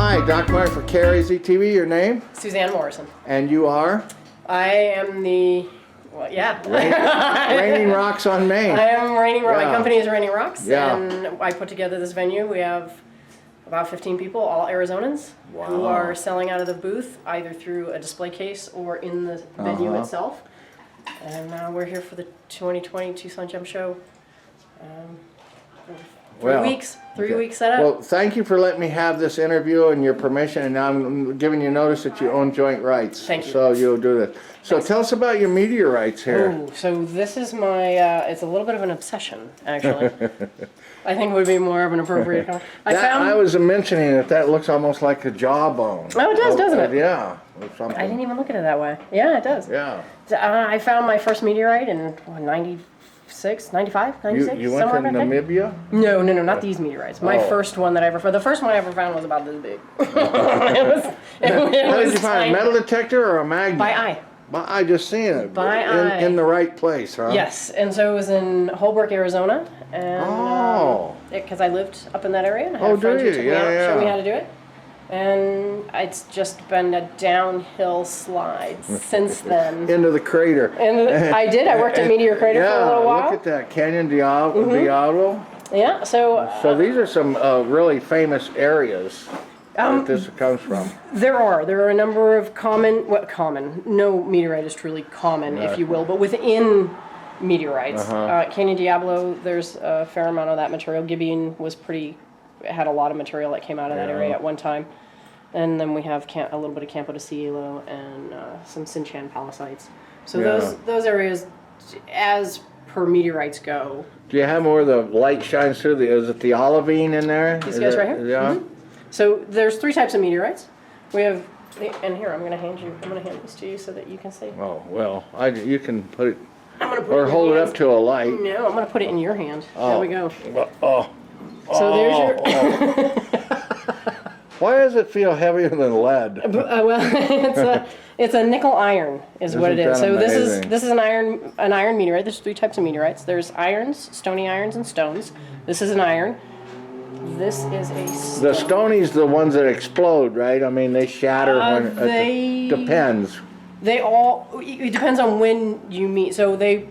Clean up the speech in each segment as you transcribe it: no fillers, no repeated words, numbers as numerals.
Hi, Doc Martin for KRAZ-TV. Your name? Suzanne Morrison. And you are? I am the, well, yeah. Raining Rocks on Main. I am Raining Rocks. Yeah. My company is Raining Rocks. Yeah. And I put together this venue. We have about 15 people, all Arizonans, who Wow. are selling out of the booth, either through a display case or in the venue itself. And we're here for the 2020 Tucson Gem Show. Three weeks set up. Well, thank you for letting me have this interview and your permission, and now I'm giving you notice that you own joint rights. Thank you. So you'll do this. So tell us about your meteorites here. Ooh, so this is my, it's a little bit of an obsession, actually. I think it would be more of an appropriate comment. I was mentioning that looks almost like a jawbone. Oh, it does, doesn't it? Yeah. Or something. I didn't even look at it that way. Yeah, it does. Yeah. I found my first meteorite in 96, 95, 96? You went to somewhere back then. Namibia? No, not these meteorites. My first one that I ever found, the first one I ever found was about this big. it How did was you find tiny. a metal detector or a magnet? By eye. By eye, just seeing it. By eye. In the right place, huh? Yes, and so it was in Holbrook, Arizona, and because I lived up in that area, and I had a friend who took me out, showed me how to do it, and it's just been a downhill slide since then. Into the crater. And I did. I worked at Meteor Crater for a little while. Look at that, Canyon Diablo. Yeah, So these are some really famous areas that this comes from. There are a number of no meteorite is truly common, if you will, but within meteorites. Canyon Diablo, there's a fair amount of that material. Gibeon had a lot of material that came out of that area at one time. And then we have a little bit of Campo de Cielo and some Sinchan pallasites. So those areas, as per meteorites go. Do you have more the light shines through? Is it the olivine in there? These guys right here? Yeah. Mm-hmm. So there's three types of meteorites. We have, and here I'm going to hand this to you so that you can see. Oh, well, you can put it, I'm going to put or it hold it up to a light. No, I'm going to put it in your hand. There we go. So there's your. Why does it feel heavier than lead? Well, it's a nickel iron is what it is. So this is an iron meteorite. There's three types of meteorites. There's irons, stony irons, and stones. This is an iron. This is a stone. The stony's the ones that explode, right? I mean, they shatter when it depends. It depends on when you meet. So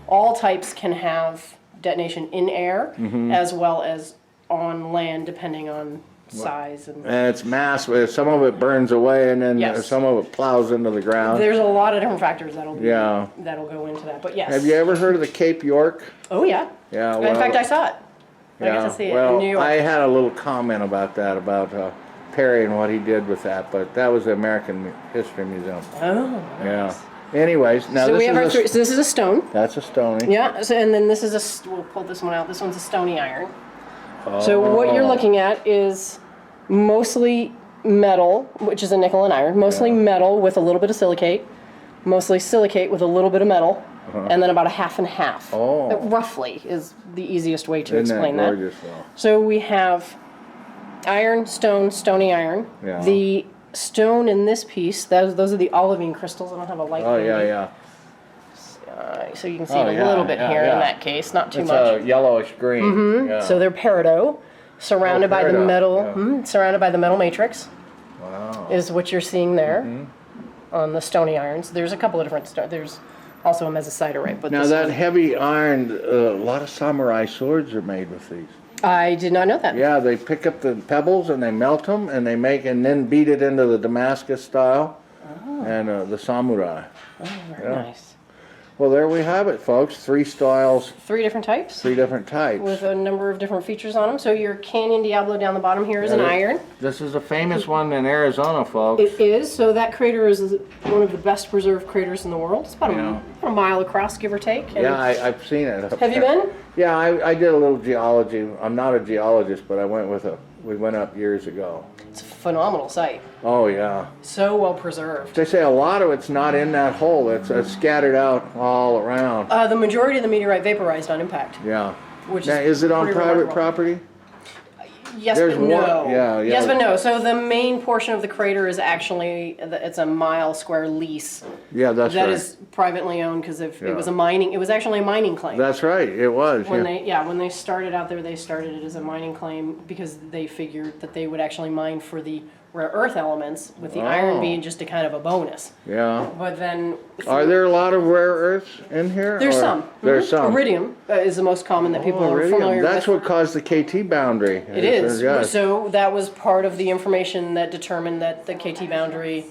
all types can have detonation in air as well as on land, depending on size and it's mass. Some of it burns away, and then some of it plows into the ground. There's a lot of different factors that'll go into that. But yes. Have you ever heard of the Cape York? Oh yeah. Yeah. In fact, I saw it. I got to see it in New York. I had a little comment about that, about Perry and what he did with that, but that was the American History Museum. Oh. Nice. Yeah. Anyways, now so this is a stone. That's a stony. Yeah. So, and then this is we'll pull this one out. This one's a stony iron. So what you're looking at is mostly metal, which is a nickel and iron. Mostly metal with a little bit of silicate. Mostly silicate with a little bit of metal. And then about a half and half. That roughly is the easiest way to explain that. Gorgeous, So we have iron, stone, stony iron. Yeah. The stone in this piece, those are the olivine crystals. I don't have a light. Oh, yeah. So you can see it a little bit here in that case, not too it's much. It's a yellowish green. Yeah. So they're peridot, surrounded by the metal, surrounded by the metal matrix. Wow. Is what you're seeing there on the stony irons. There's a couple of different there's also a mesosiderite, but now that heavy iron, a lot of samurai swords are made with these. I did not know that. Yeah, they pick up the pebbles and they melt them and they and then beat it into the Damascus style and the samurai. Oh, very nice. Well, there we have it, folks. Three styles. Three different types. Three different types. With a number of different features on them. So your Canyon Diablo down the bottom here is an iron. This is a famous one in Arizona, folks. It is. So that crater is one of the best preserved craters in the world. It's about a mile across, give or take. And yeah, I've seen it. Have you been? Yeah, I did a little geology. I'm not a geologist, but we went up years ago. It's a phenomenal site. Oh, yeah. So well preserved. They say a lot of it's not in that hole. It's scattered out all around. The majority of the meteorite vaporized on impact. Yeah. Which now, is it on private property? Yes, There's but no. one, yeah. Yes, but no. So the main portion of the crater is actually, it's a mile square lease. Yeah, that's right. That is privately owned because it was actually a mining claim. That's right, it was. When they started out there, they started it as a mining claim because they figured that they would actually mine for the rare earth elements, with the iron being just a kind of a bonus. Yeah. But then Are there a lot of rare earths in here? there's or- some. There's some. Iridium is the most common that people are Iridium. familiar That's with. what caused the KT boundary. It is. Yes. So that was part of the information that determined that the KT boundary,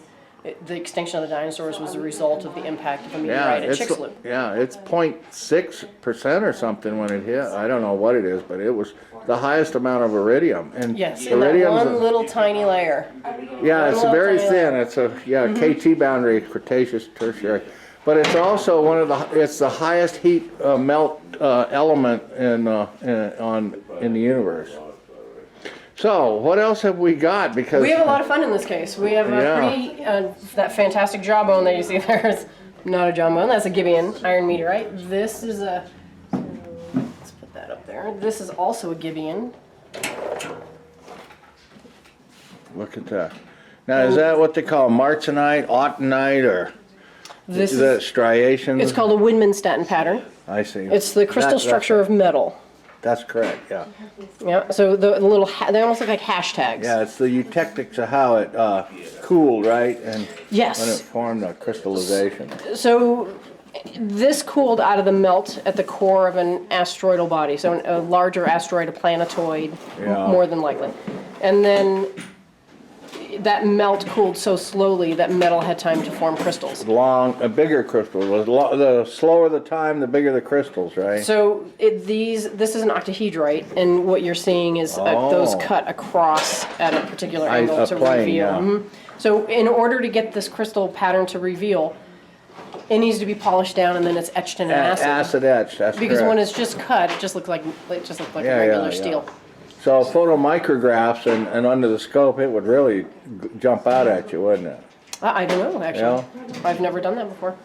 the extinction of the dinosaurs, was a result of the impact of a Yeah, meteorite at Chicxulub. it's 0.6% or something when it hit. I don't know what it is, but it was the highest amount of iridium. And Yes, in that iridium's one little tiny layer. yeah, it's one very little thin. It's a KT boundary, Cretaceous, Tertiary, but it's also one of it's the highest heat melt element in the universe. So what else have we got? Because We have a lot of fun in this case. We have a Yeah. pretty, that fantastic jawbone that you see there is not a jawbone, that's a Gibeon iron meteorite. This is a, let's put that up there. This is also a Gibeon. look at that. Now is that what they call martenite, autunite, or This is that is, striations? it's called a Widmanstatten pattern. I see. It's the crystal structure of metal. That's correct. Yeah. Yeah, so the little, they almost look like hashtags. Yeah, it's the eutectics of how it cooled, right? And when it Yes. formed a crystallization. So this cooled out of the melt at the core of an asteroidal body, so a larger asteroid, a planetoid, Yeah. more than likely. And then that melt cooled so slowly that metal had time to form crystals. A bigger crystal. The slower the time, the bigger the crystals, right? So this is an octahedrite, and what you're seeing is those cut across at a particular angle a to plane, reveal. yeah. So in order to get this crystal pattern to reveal, it needs to be polished down and then it's etched in an acid. Acid etched. That's Because correct. when it's just cut, it just looks like Yeah, regular yeah. steel. So photomicrographs and under the scope, it would really jump out at you, wouldn't it? I don't know actually. I've never done that before.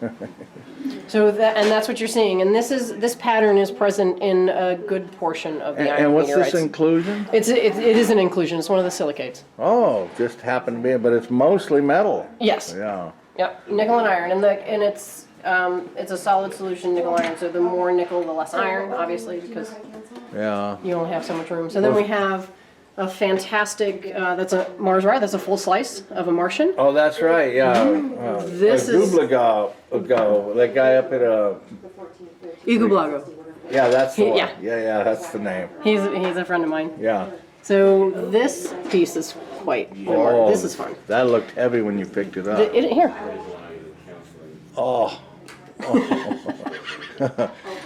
So that's what you're seeing, and this pattern is present in a good portion of the iron And what's meteorites. this inclusion? It is an inclusion. It's one of the silicates. Oh, just happened to be, but it's mostly metal. Yes. Yeah. Yep. Nickel and iron, and it's a solid solution nickel iron. So the more nickel, the less iron, obviously, because Yeah. you only have so much room. So then we have a fantastic. That's a Mars ride. That's a full slice of a Martian. Oh, that's right. Yeah. This is Gublago, that guy up at Igublago. Yeah, that's the one. Yeah. Yeah, that's the name. He's a friend of mine. Yeah. So this piece is quite. Oh, This is fun. That looked heavy when you picked it up. Here. Oh.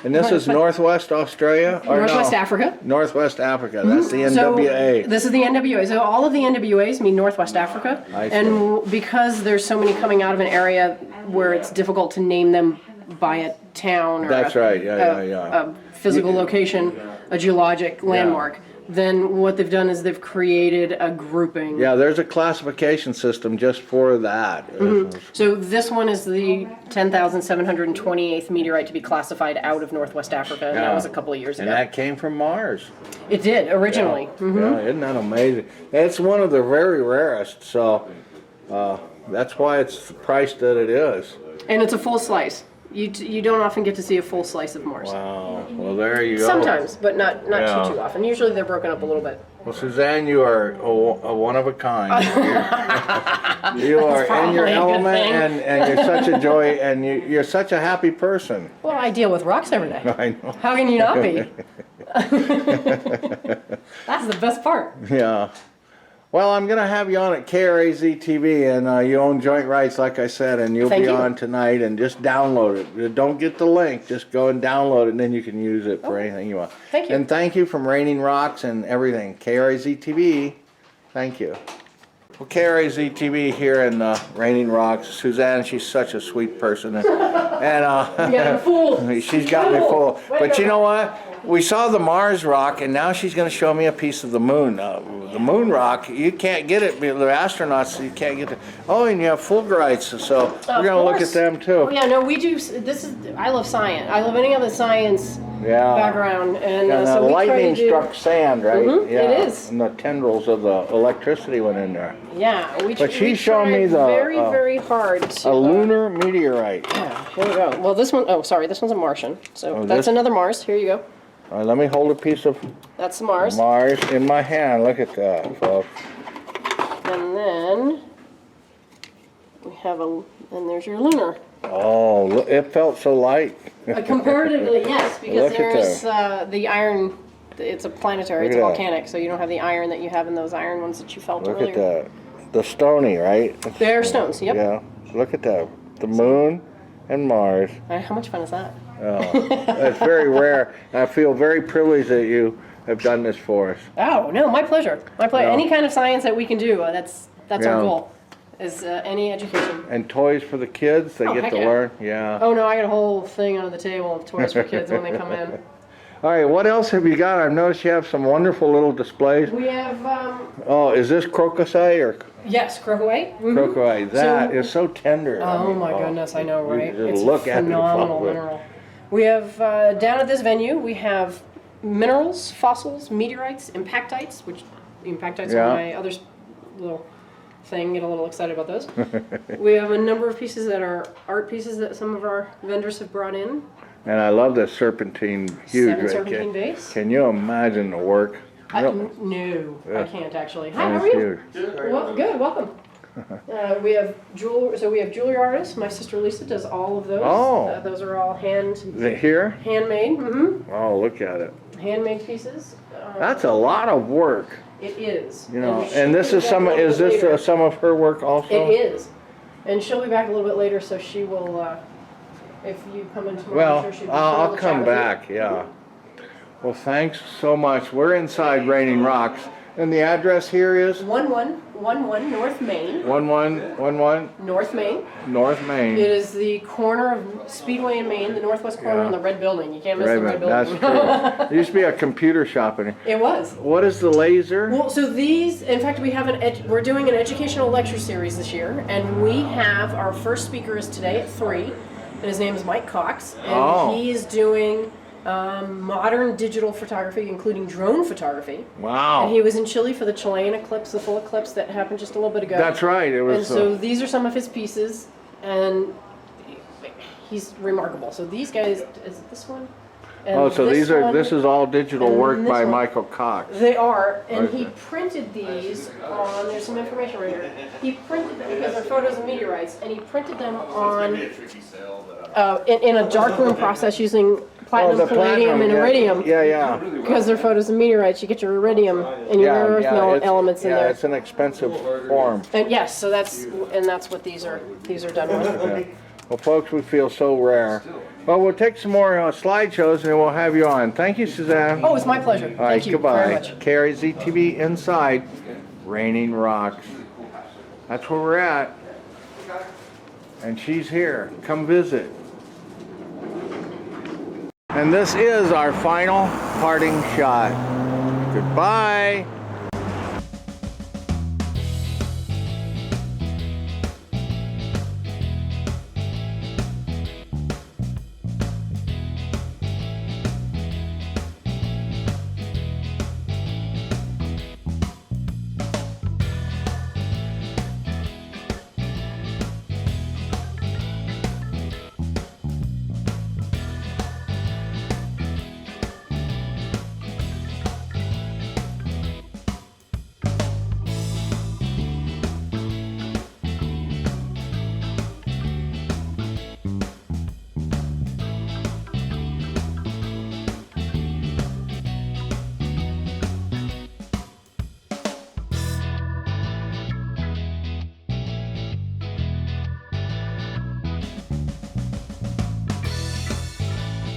And this is Northwest Australia? Or Northwest no? Africa. Northwest Africa. That's the So NWA. this is the NWA. So all of the NWAs mean Northwest Africa. I see. And because there's so many coming out of an area where it's difficult to name them by a town or That's right. Yeah. a physical location, a geologic landmark, then what they've done is they've created a grouping. Yeah, there's a classification system just for that. So this one is the 10,728th meteorite to be classified out of Northwest Africa, and that Yeah. was a couple of years And ago. that came from Mars. It did, originally. Yeah, isn't that amazing? It's one of the very rarest, so that's why it's priced that it is. And it's a full slice. You don't often get to see a full slice of Mars. Wow. Well, there you go. Sometimes, but not Yeah. too often. Usually they're broken up a little bit. Well, Suzanne, you are a one of a kind. You are in your probably a good element, thing. and you're such a joy, and you're such a happy person. Well, I deal with rocks every day. I know. How can you not be? That's the best part. Yeah. Well, I'm going to have you on at KRAZ TV, and you own joint rights, like I said, and you'll Thank be you. on tonight, and just download it. Don't get the link. Just go and download it, and then you can use it for anything you want. Thank you. And thank you from Raining Rocks and everything. KRAZ TV, thank you. Well, KRAZ TV here in Raining Rocks. Suzanne, she's such a sweet person. And You got me fooled. she's got me full. But you know what? We saw the Mars rock, and now she's going to show me a piece of the moon. The moon rock, you can't get it. The astronauts, you can't get it. Oh, and you have fulgurites, so we're going to look at course. them too. Oh yeah, no, we do. I love science. I love any other science Yeah. background, and And so we try to lightning do. struck sand, right? it is. And the tendrils of the electricity went in there. Yeah, we. But we she's showing tried me the, very hard to. A lunar meteorite. Yeah, here we go. Well, this one, oh, sorry, this one's a Martian. So Oh, that's this- another Mars. Here you go. All right, let me hold a piece of That's the Mars. Mars in my hand. Look at that, folks. And then we have and there's your lunar. Oh, look, it felt so light. Comparatively, yes, because Look at there's the iron. It's a planetary. Look It's at that. volcanic, so you don't have the iron that you have in those iron ones that you felt Look earlier. at that. The stony, right? They're stones. Yep. Yeah. Look at that. The moon and Mars. How much fun is that? It's very rare. I feel very privileged that you have done this for us. Oh no, my pleasure. My pleasure. Yeah. Any kind of science that we can do, that's Yeah. our goal. Is any education. And toys for the kids, they Oh, get heck to yeah. learn. Yeah. Oh no, I got a whole thing under the table of toys for kids when they come in. All right, what else have you got? I've noticed you have some wonderful little displays. We have Oh, is this crocosite or yes, crocodile. crocodile? That So- is so tender. I Oh mean, my goodness, I know, you right? just It's look a at it and fall phenomenal over it. mineral. We have down at this venue, we have minerals, fossils, meteorites, impactites, which impactites Yeah. are my other little thing. Get a little excited about those. We have a number of pieces that are art pieces that some of our vendors have brought in. And I love this serpentine, huge. 7 right? serpentine vase. Can you imagine the work? No, I Yeah. can't actually. Hi, how That's are you? huge. Well, good, welcome. We have jewelry artists. My sister Lisa does all of those. Oh. Those are all Is it here? handmade. Oh, look at it. Handmade pieces. That's a lot of work, It is. you know. she'll And this be is back some. a little Is bit this later. some of her work also? It is. And she'll be back a little bit later, so she will. If you come in tomorrow, Well, I'm sure she'll be I'll thrilled to chat come with you. back. Yeah. Well, thanks so much. We're inside Raining Rocks, and the address here is 1111 North Main. 1111 North Main. North Main. It is the corner of Speedway and Main, the northwest corner, Yeah. and the red building. You can't miss the red Raymond, that's building. true. There used to be a computer shop in here. It was. What is the laser? Well, so these, in fact, we have we're doing an educational lecture series this year, and we have our first speaker is today at 3, and his name is Mike Cox, and Oh. he is doing modern digital photography, including drone photography. Wow. And he was in Chile for the Chilean eclipse, the full eclipse that happened just a little bit ago. That's right. It And was. so these are some of his pieces, and he's remarkable. So these guys, is it this one? And oh, so this these are. one- This is all digital and work this by one. Michael Cox. They are, and Okay. he printed these on, there's some information right here. He printed them, because they're photos of meteorites, and he printed them on, in a darkroom process using platinum, palladium, and yeah. iridium. Yeah, yeah. Because they're photos of meteorites, you get your iridium and your rare earth it's- elements in yeah, there. it's an expensive form. And yes, so that's what these are done with. Yeah. Well, folks, we feel so rare. Well, we'll take some more slideshows and we'll have you on. Thank you, Suzanne. Oh, it's my pleasure. All right, Thank you goodbye. very much. Carrie ZTV inside Raining Rocks. That's where we're at. And she's here. Come visit. And this is our final parting shot. Goodbye.